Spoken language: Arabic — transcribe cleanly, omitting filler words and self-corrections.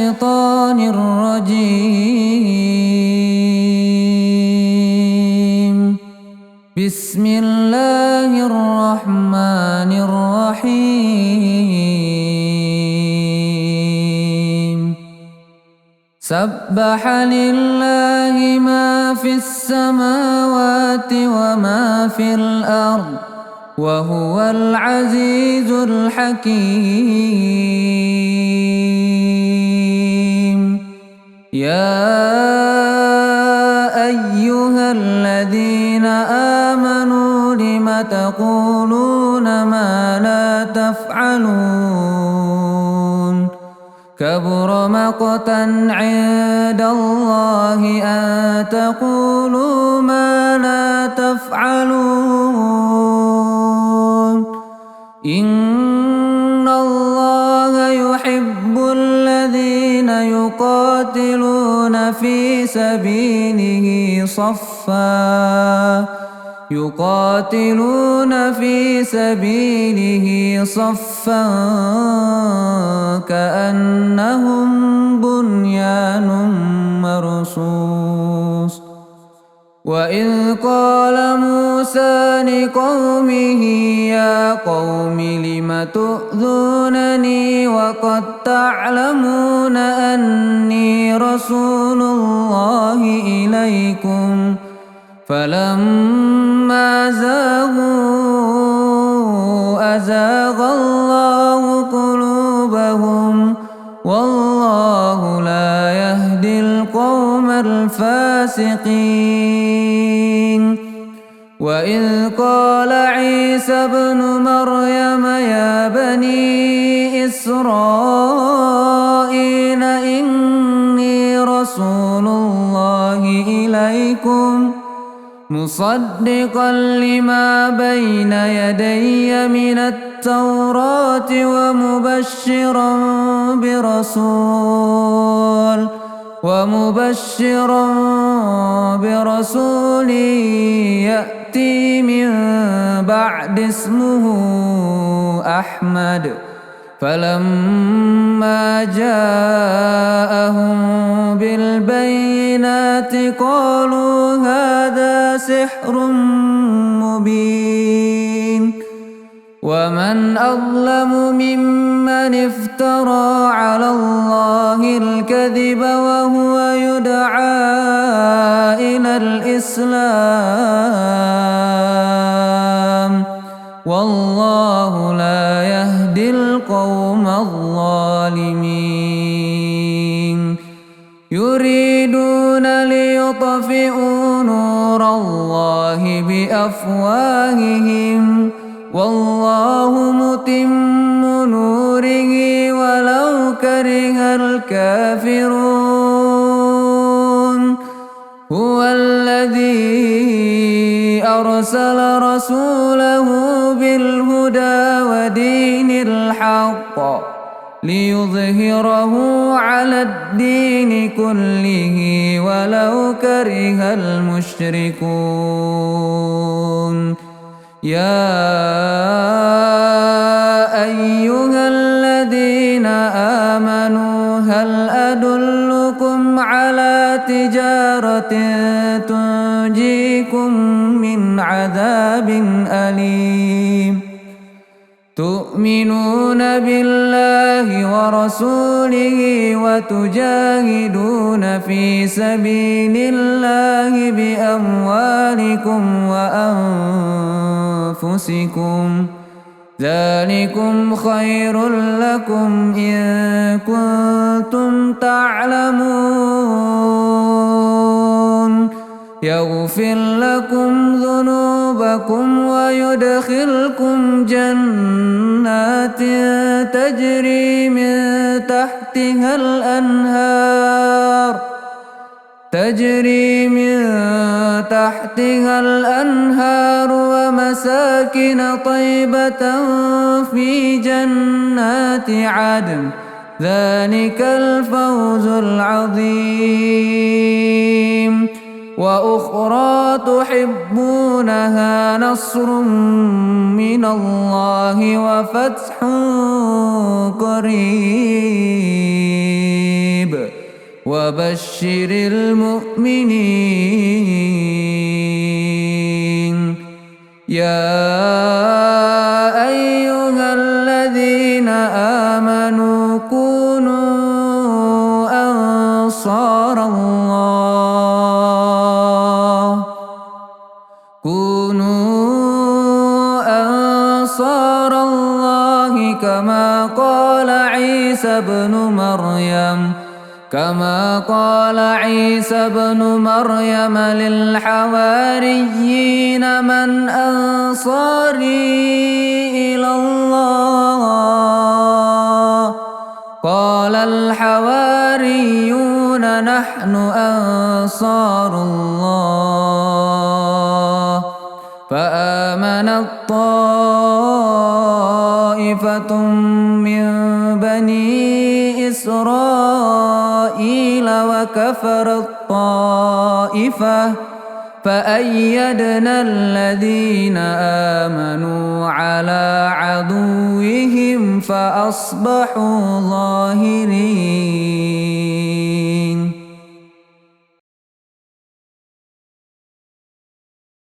الشيطان الرجيم. بسم الله الرحمن الرحيم. سبح لله ما في السماوات وما في الأرض وهو العزيز الحكيم. يا أيها الذين آمنوا لم تقولون ما لا تفعلون؟ كبر مقتا عند الله أن تقولوا ما لا تفعلون. إن الله يحب الذين يقاتلون في سبيله صفا كأنهم بنيان مرصوص. وإذ قال موسى لقومه يا قوم لم تؤذونني وقد تعلمون أني رسول الله إليكم؟ فلما زاغوا أزاغ الله قلوبهم والله لا يهدي القوم الفاسقين. وإذ قال عيسى ابن مريم يا بني إسرائيل إني رسول الله إليكم مصدقا لما بين يدي من التوراة ومبشرا برسول يأتي من بعد اسمه أحمد. فلما جاءهم بالبينات قالوا هذا سحر مبين. ومن أظلم ممن افترى على الله الكذب وهو يدعى إلى الإسلام والله لا يهدي القوم الظالمين. يريدون ليطفئوا نور الله بأفواههم والله متم نوره ولو كره الكافرون. هو الذي أرسل رسوله بالهدى ودين الحق ليظهره على الدين كله ولو كره المشركون. يا أيها الذين آمنوا هل أدلكم على تجارة تنجيكم من عذاب أليم؟ تؤمنون بالله ورسوله وتجاهدون في سبيل الله بأموالكم وأنفسكم ذلكم خير لكم إن كنتم تعلمون. يغفر لكم ذنوبكم ويدخلكم جنات تجري من تحتها الأنهار ومساكن طيبة في جنات عدن ذلك الفوز العظيم. وأخرى تحبونها نصر من الله وفتح قريب وبشر المؤمنين يا أيها الذين آمنوا كونوا أنصار الله كما قال عيسى بن مريم للحواريين من أنصاري إلى الله قال الحواريون نحن أنصار الله فآمنت طائفة من بني إسرائيل وكفرت طائفة فأيدنا الذين آمنوا على عدوهم فأصبحوا ظاهرين